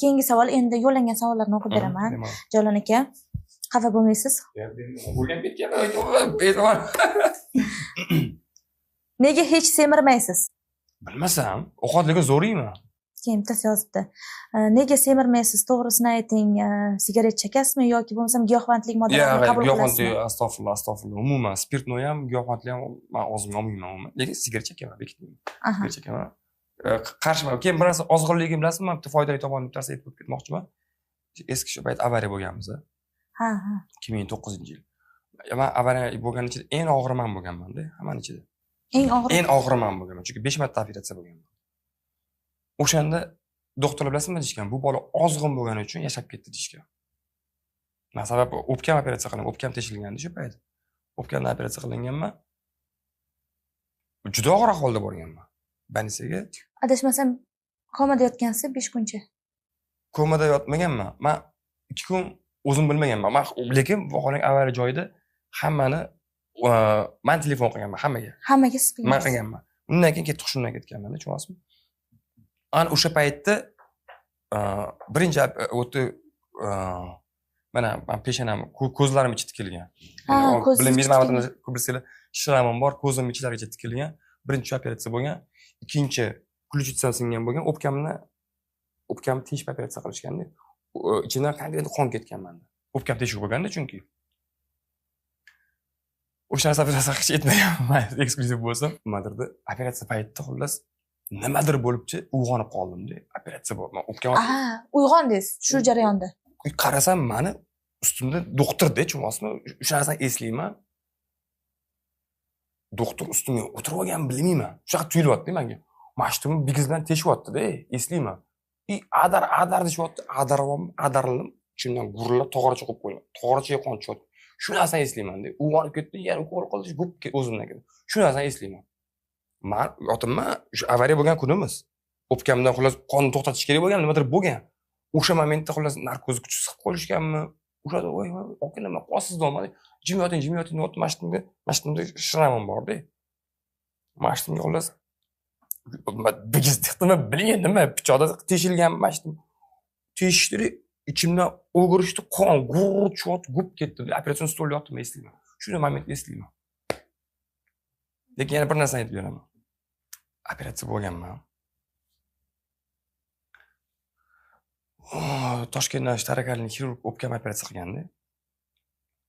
Keyingi savol, endi yo'llangan savollarni o'qib beraman. Jalol aka, xafa bo'lmaysiz? O'rganib ketgan. Nega hech semirmaysiz? Bilmasam, ovqatlarga zo'riyman. Keyin bittasi yozibdi. Nega semirmaysiz? To'g'risini ayting, sigaret chekasizmi yoki bo'lmasam giyohvandlik moddalarini qabul qilasizmi? Yo'q, astag'firullah. Umuman spirtnoy ham, giyohvandlik ham men o'zimga olmayman umuman. Lekin sigaret chekaman, bekitmayman. Sigaret chekaman. Qarshiman. Keyin bir narsa ozg'inligim bilasizmi? Bitta foydali tomonni bittasini aytib ketmoqchiman. Eski shu payt avariya bo'lganmiz. Ha. 2009-yil. Men avariya bo'lgan ichida eng og'iri men bo'lganman-da, hammaning ichida. Eng og'iri men bo'lganman. Chunki 5 marta operatsiya bo'lganman. O'shanda doktorlar bilasizmi deyishgan, bu bola ozg'in bo'lgani uchun yashab ketdi deyishgan. Men sabab o'pkam operatsiya qilingan, o'pkam teshilgandi shu payt. O'pkamdan operatsiya qilinganman. Juda og'ir ahvolda borganman. Banisiga. Adashmasam, komada yotgansiz 5 kuncha. Komada yotmaganman. Men 2 kun o'zim bilmaganman. Lekin vaholanki avariya joyida hammani men telefon qilganman hammaga. Hammaga siz qilgansiz. Men qilganman. Undan keyin ketdi hushimdan ketganman-da, tushunasizmi? Ana o'sha paytda birinchi o'tdi mana men peshonam, ko'zlarim ichi tikilgan. Bilmayman, ko'pchiliklar shramim bor, ko'zim ichlarigacha tikilgan. Birinchi operatsiya bo'lgan, ikkinchi ключицам singan bo'lgan, o'pkam teshib operatsiya qilishganda, ichidan qanday qon ketgan menda. O'pkam teshib bo'lganda chunki. O'sha narsa operatsiya hech etmaganman, eksklyuziv bo'lsa, nimadirda operatsiya paytida xullas nimadir bo'libchi uyg'onib qoldim-da. Operatsiya bo'ldi. Men o'pkam. Uyg'ondingiz shu jarayonda. Qarasam, meni ustimda doktor-da, tushunasizmi? O'sha narsani eslayman. Doktor ustimga o'tirib olgan bilmayman. Shunaqa tuyulyapti menga. Mashtumni bigiz bilan teshyapti-da, eslayman. Adar deyapti, adarladim. Ichimdan gurillab tog'oracha qo'yib qo'ydim. Tog'orachaga qon chiqyapti. Shu narsani eslayman-da. Uyg'onib ketdi, yana ukol qildi, gup o'zimdan ketdi. Shu narsani eslayman. Men yotimman, shu avariya bo'lgan kunimiz. O'pkamdan xullas qonni to'xtatish kerak bo'lgan, nimadir bo'lgan. O'sha momentda xullas narkoz kuchi siqib qo'yishganmi? O'shada voy, aka nima qolsiz domadi. Jim yoting, mashtumda shramim bor-da. Mashtumga xullas bigiz tiqdimi, bilmaydimmi, pichoqda teshilgan mashtum. Teshishdi, ichimdan o'g'irishdi, qon g'urr chot gup ketdi. Operatsion stolda yotdim, eslayman. Shuni momentda eslayman. Lekin yana bir narsani aytib beraman. Operatsiya bo'lganman. Toshkentdan tarakalli xirurg o'pkam operatsiya qilganda.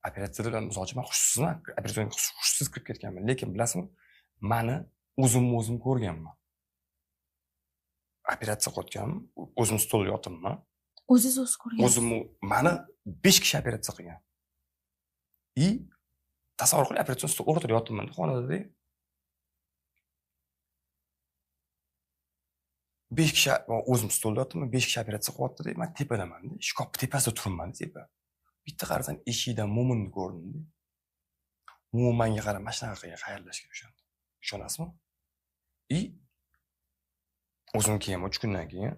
Operatsiyadan misol-chi men xushsizman, operatsiyaga xushsiz kirib ketganman. Lekin bilasizmi, meni o'zim ko'rganman. Operatsiya qilayotganman, o'zim stolda yotibman. O'zingiz ko'rgansiz. O'zim meni 5 kishi operatsiya qilgan. Tasavvur qiling, operatsion stol o'rtada yotibman xonada-da. 5 kishi o'zim stolda yotibman, 5 kishi operatsiya qilyapti-da, men tepadaman-da, shkop tepasida turibman tepa. Bitta qarasam, eshikdan Mo'minni ko'rdim-da. Mo'min menga qarab, mana shunaqa qilgan, xayrlashgan o'shanda. Ishonasizmi? O'zim keyin 3 kundan keyin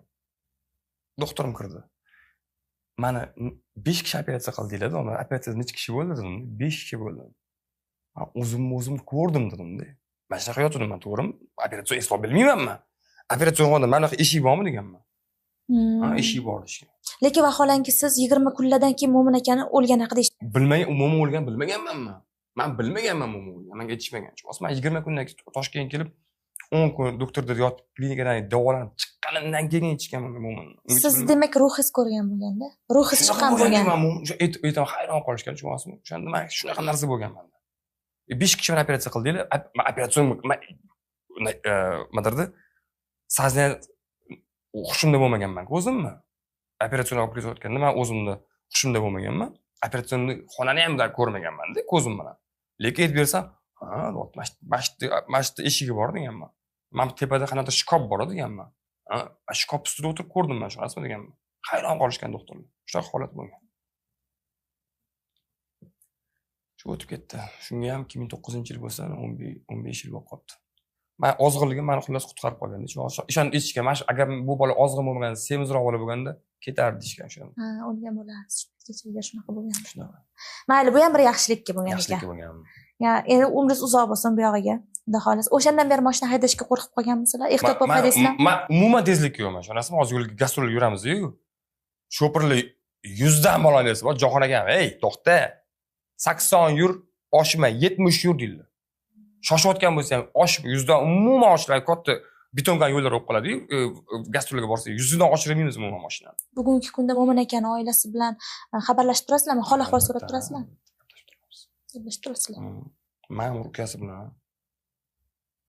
doktorim kirdi. Mana 5 kishi operatsiya qildinglar-da, men operatsiyada necha kishi bo'ldi dedim, 5 kishi bo'ldi. Men o'zim ko'rdim dedim-da. Mana shunaqa yotdim, to'g'rimi? Operatsiya eslab bilmayman-man. Operatsiya bo'lganda mana shu eshik bormi deganman. Eshik bor ishga. Lekin vaholanki siz 20 kunlardan keyin Mo'min akani o'lgan haqida bilmagan, Mo'min o'lgan bilmaganman. Men bilmaganman Mo'min o'lgan. Menga aytishmagan. Osman 20 kundan keyin Toshkentga kelib 10 kun doktorda yotib klinikadan davolanib chiqqanimdan keyin aytishganman Mo'min. Siz demak ruhingiz ko'rgan bo'lganda, ruhingiz chiqqan bo'lgan. O'sha aytib hayron qolishgan, tushunasizmi? O'shanda men shunaqa narsa bo'lgan menda. 5 kishi bilan operatsiya qildinglar. Operatsiya nimadirdi? Saznay hushimda bo'lmaganman o'zimmi? Operatsiyani olib ketayotganda men o'zimda hushimda bo'lmaganman. Operatsiyani xonani ham ko'rmaganman-da ko'zim bilan. Lekin aytib bersam, mashta eshigi bor deganman. Men tepada qanaqadir shkop bor deganman. Shkop ustida o'tirib ko'rdim men shunasimi deganman. Hayron qolishgan doktorlar. Shunaqa holat bo'lgan. Shu o'tib ketdi. Shunga ham 2009-yil bo'lsa, 15 yil bo'lib qoldi. Men ozg'inligim meni xullas qutqarib qolgandi. Ishonib eshitgan. Mana agar bu bola ozg'in bo'lmagan, semizroq bola bo'lganda ketardi deyishgan o'sha. O'lgan bo'lardi. Kechaga shunaqa bo'lgan. Shunaqa. Mayli, bu ham bir yaxshilikka bo'lgan ekan. Yaxshilikka bo'lgan. Ya, endi umringiz uzoq bo'lsin bu yog'iga. Xudo xohlasa. O'shandan beri mashina haydashga qo'rqib qolganmisizlar? Ehtiyot bo'lib haydasizlar? Men umuman tezlik yo'qman. Shunasimi? Hozir yo'lga gastrol yuramiz-ku. sho'pirli 100 dan bola desa, Jahon aka, "Ey, to'xta. 80 yur, oshma, 70 yur" deydi. Shoshayotgan bo'lsa ham oshib 100 dan umuman oshiradi, katta betongan yo'llar bo'lib qoladi-yu, gastrolga borsa 100 dan oshiramaymiz umuman mashinani. Bugungi kunda Mo'min akani oilasi bilan xabarlashib turasizlarmi? Hol ahvol so'rab turasizlarmi? Gaplashib turasizlar. Ma'mur ukasi bilan